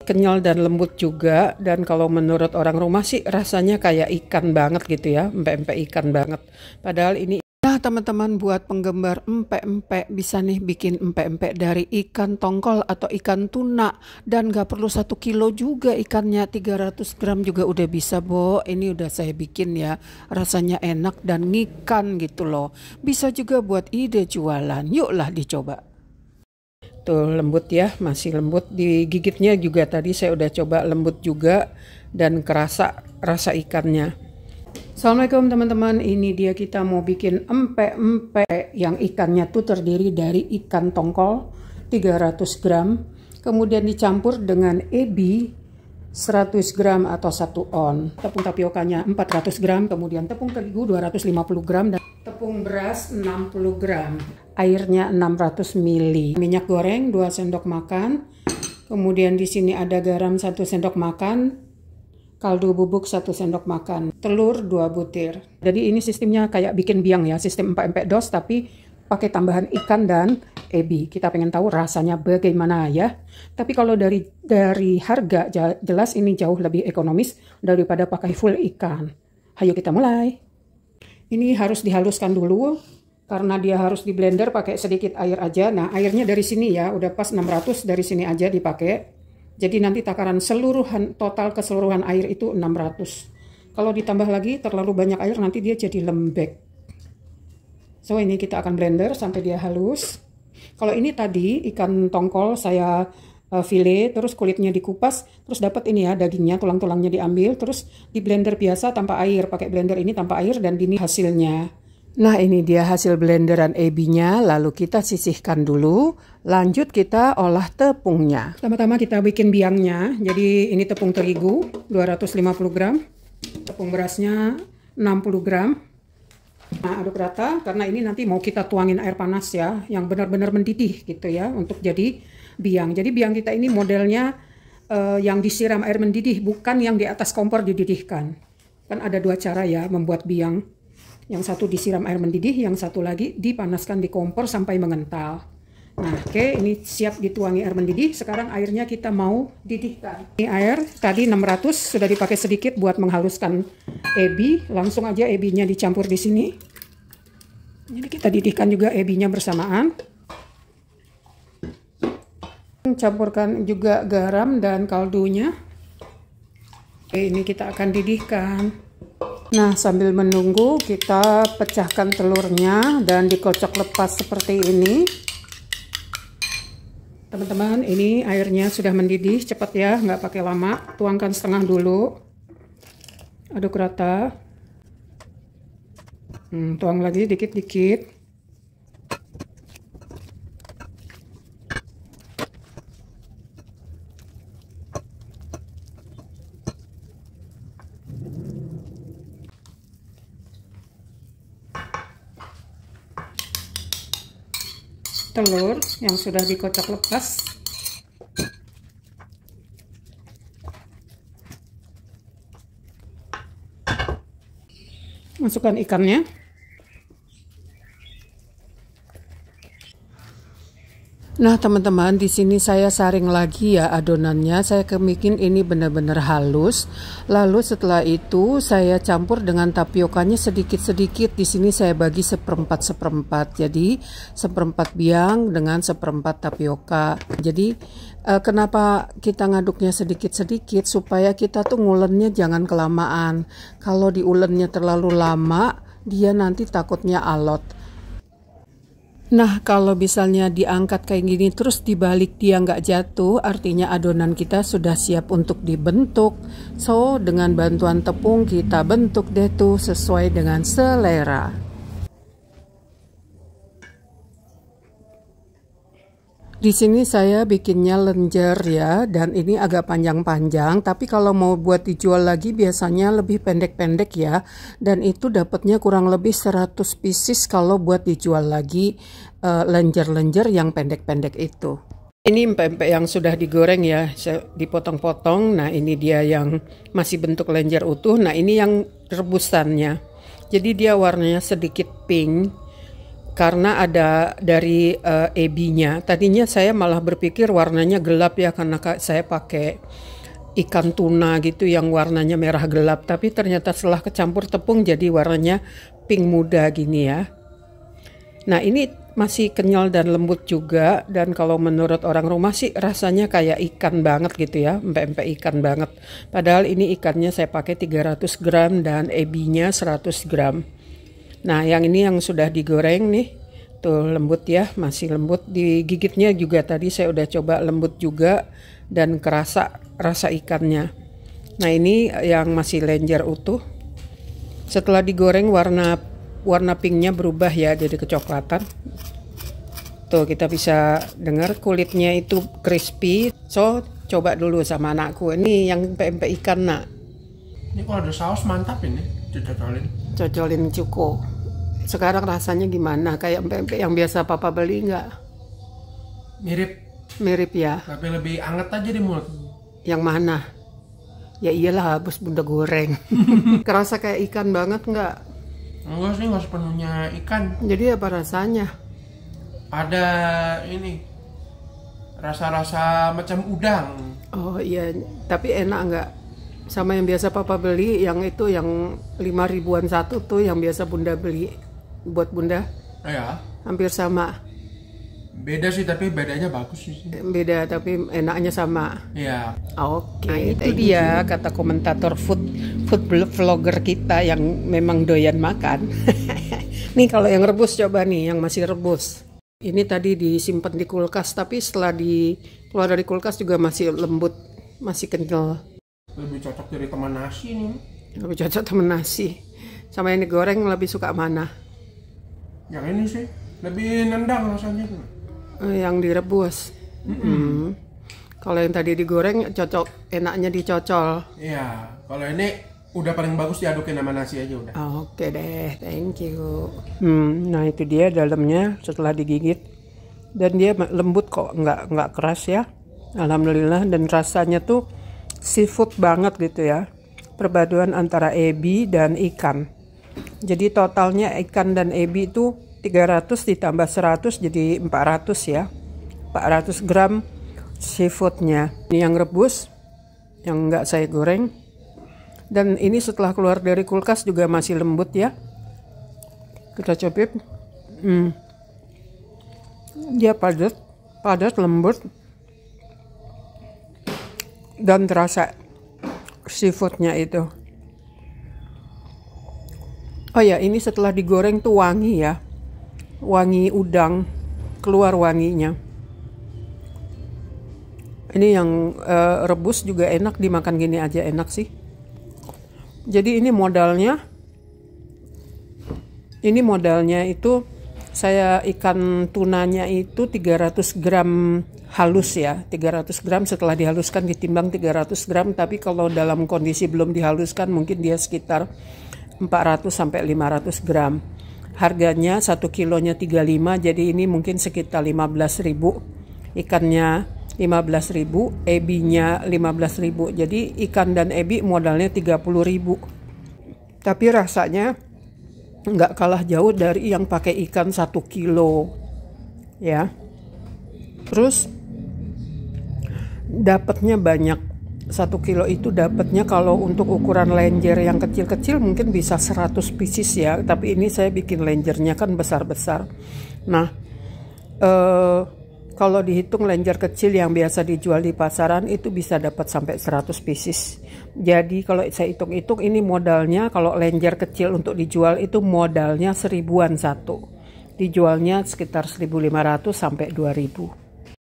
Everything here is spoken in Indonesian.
kenyal dan lembut juga. Dan kalau menurut orang rumah sih rasanya kayak ikan banget gitu ya, empek-empek ikan banget. Padahal ini. Nah teman-teman, buat penggemar empek-empek bisa nih bikin empek-empek dari ikan tongkol atau ikan tuna. Dan gak perlu 1 kilo juga ikannya, 300 gram juga udah bisa, Bo. Ini udah saya bikin ya, rasanya enak dan ngikan gitu loh. Bisa juga buat ide jualan, yuklah dicoba. Tuh lembut ya, masih lembut, digigitnya juga tadi saya udah coba lembut juga dan kerasa rasa ikannya. Assalamualaikum teman-teman, ini dia kita mau bikin empek-empek yang ikannya tuh terdiri dari ikan tongkol 300 gram, kemudian dicampur dengan ebi 100 gram atau 1 on, tepung tapiokanya 400 gram, kemudian tepung terigu 250 gram, dan tepung beras 60 gram, airnya 600 ml, minyak goreng 2 sendok makan, kemudian di sini ada garam 1 sendok makan, kaldu bubuk 1 sendok makan, telur 2 butir. Jadi ini sistemnya kayak bikin biang ya, sistem empek-empek dos tapi pakai tambahan ikan dan ebi. Kita pengen tahu rasanya bagaimana ya. Tapi kalau dari harga jelas ini jauh lebih ekonomis daripada pakai full ikan. Ayo kita mulai. Ini harus dihaluskan dulu karena dia harus di blender pakai sedikit air aja. Nah, airnya dari sini ya, udah pas 600 dari sini aja dipakai. Jadi nanti takaran total keseluruhan air itu 600. Kalau ditambah lagi terlalu banyak air nanti dia jadi lembek. So ini kita akan blender sampai dia halus. Kalau ini tadi ikan tongkol saya file, terus kulitnya dikupas, terus dapat ini ya dagingnya, tulang-tulangnya diambil, terus di blender biasa tanpa air, pakai blender ini tanpa air, dan ini hasilnya. Nah ini dia hasil blenderan ebinya, lalu kita sisihkan dulu, lanjut kita olah tepungnya. Pertama-tama kita bikin biangnya, jadi ini tepung terigu 250 gram, tepung berasnya 60 gram. Nah aduk rata, karena ini nanti mau kita tuangin air panas ya, yang benar-benar mendidih gitu ya, untuk jadi biang. Jadi biang kita ini modelnya yang disiram air mendidih, bukan yang di atas kompor dididihkan. Kan ada 2 cara ya membuat biang. Yang satu disiram air mendidih, yang satu lagi dipanaskan di kompor sampai mengental. Nah, oke, ini siap dituangi air mendidih. Sekarang airnya kita mau didihkan. Ini air tadi 600 sudah dipakai sedikit buat menghaluskan ebi. Langsung aja ebinya dicampur di sini. Jadi kita didihkan juga ebinya bersamaan. Campurkan juga garam dan kaldunya. Oke, ini kita akan didihkan. Nah, sambil menunggu kita pecahkan telurnya dan dikocok lepas seperti ini. Teman-teman, ini airnya sudah mendidih, cepat ya, nggak pakai lama. Tuangkan setengah dulu. Aduk rata. Tuang lagi dikit-dikit. Telur yang sudah dikocok lepas, masukkan ikannya. Nah teman-teman, di sini saya saring lagi ya adonannya. Saya bikin ini benar-benar halus. Lalu setelah itu saya campur dengan tapiokanya sedikit-sedikit. Di sini saya bagi seperempat. Jadi seperempat biang dengan seperempat tapioka. Jadi kenapa kita ngaduknya sedikit-sedikit, supaya kita tuh ngulennya jangan kelamaan. Kalau diulennya terlalu lama, dia nanti takutnya alot. Nah kalau misalnya diangkat kayak gini terus dibalik dia nggak jatuh, artinya adonan kita sudah siap untuk dibentuk. So dengan bantuan tepung kita bentuk deh tuh sesuai dengan selera. Di sini saya bikinnya lenjer ya, dan ini agak panjang-panjang, tapi kalau mau buat dijual lagi biasanya lebih pendek-pendek ya, dan itu dapatnya kurang lebih 100 pieces kalau buat dijual lagi lenjer-lenjer yang pendek-pendek itu. Ini empek-empek yang sudah digoreng ya, dipotong-potong. Nah ini dia yang masih bentuk lenjer utuh. Nah ini yang rebusannya, jadi dia warnanya sedikit pink. karena ada dari ebinya. Tadinya saya malah berpikir warnanya gelap ya, karena saya pakai ikan tuna gitu yang warnanya merah gelap, tapi ternyata setelah kecampur tepung jadi warnanya pink muda gini ya. Nah, ini masih kenyal dan lembut juga, dan kalau menurut orang rumah sih rasanya kayak ikan banget gitu ya, empek-empek ikan banget. Padahal ini ikannya saya pakai 300 gram dan ebinya 100 gram. Nah, yang ini yang sudah digoreng nih, tuh lembut ya, masih lembut. Digigitnya juga tadi saya udah coba lembut juga dan kerasa rasa ikannya. Nah, ini yang masih lenjer utuh. Setelah digoreng warna pinknya berubah ya jadi kecoklatan. Tuh kita bisa dengar kulitnya itu crispy. So coba dulu sama anakku. Ini yang empek-empek ikan nak. Ini kalau ada saus mantap ini, Cocolin cuko. Sekarang rasanya gimana? Kayak empek-empek yang biasa papa beli nggak? Mirip ya. Tapi lebih anget aja di mulut. Yang mana? Ya iyalah habis bunda goreng. Kerasa kayak ikan banget nggak? Enggak sih, nggak sepenuhnya ikan. Jadi apa rasanya? Ada ini rasa-rasa macam udang. Oh iya, tapi enak nggak? Sama yang biasa papa beli, yang itu yang 5 ribuan satu tuh yang biasa bunda beli buat bunda. Ya. Hampir sama. Beda sih, tapi bedanya bagus sih. Beda tapi enaknya sama. Iya. Oke, nah, itu dia kata komentator food vlogger kita yang memang doyan makan. Nih kalau yang rebus coba nih, yang masih rebus. Ini tadi disimpan di kulkas, tapi setelah keluar dari kulkas juga masih lembut, masih kenyal. Lebih cocok dari teman nasi nih. Lebih cocok teman nasi. Sama yang digoreng lebih suka mana? Yang ini sih lebih nendang rasanya. Yang direbus. Kalau yang tadi digoreng cocok, enaknya dicocol. Iya, kalau ini udah paling bagus diadukin sama nasi aja udah. Oke deh, thank you. Nah itu dia dalamnya setelah digigit, dan dia lembut kok, nggak keras ya. Alhamdulillah, dan rasanya tuh seafood banget gitu ya. Perpaduan antara ebi dan ikan. Jadi totalnya ikan dan ebi itu 300 ditambah 100 jadi 400 ya. 400 gram seafoodnya. Ini yang rebus, yang nggak saya goreng. Dan ini setelah keluar dari kulkas juga masih lembut ya. Kita copip. Dia padat, lembut. Dan terasa seafoodnya itu. Oh ya, ini setelah digoreng tuh wangi ya. Wangi udang, keluar wanginya. Ini yang rebus juga enak, dimakan gini aja enak sih. Jadi ini modalnya itu saya ikan tunanya itu 300 gram halus ya. 300 gram setelah dihaluskan ditimbang 300 gram, tapi kalau dalam kondisi belum dihaluskan mungkin dia sekitar 400 sampai 500 gram. Harganya 1 kilonya 35, jadi ini mungkin sekitar 15.000. Ikannya 15.000, ebinya 15.000. Jadi ikan dan ebi modalnya 30.000. Tapi rasanya nggak kalah jauh dari yang pakai ikan 1 kilo. Ya. Terus dapatnya banyak. 1 kilo itu dapatnya kalau untuk ukuran lenjer yang kecil-kecil mungkin bisa 100 pieces ya, tapi ini saya bikin lenjernya kan besar-besar. Nah, kalau dihitung lenjer kecil yang biasa dijual di pasaran itu bisa dapat sampai 100 pieces. Jadi kalau saya hitung-hitung ini modalnya, kalau lenjer kecil untuk dijual itu modalnya 1.000-an satu. Dijualnya sekitar 1.500 sampai 2.000.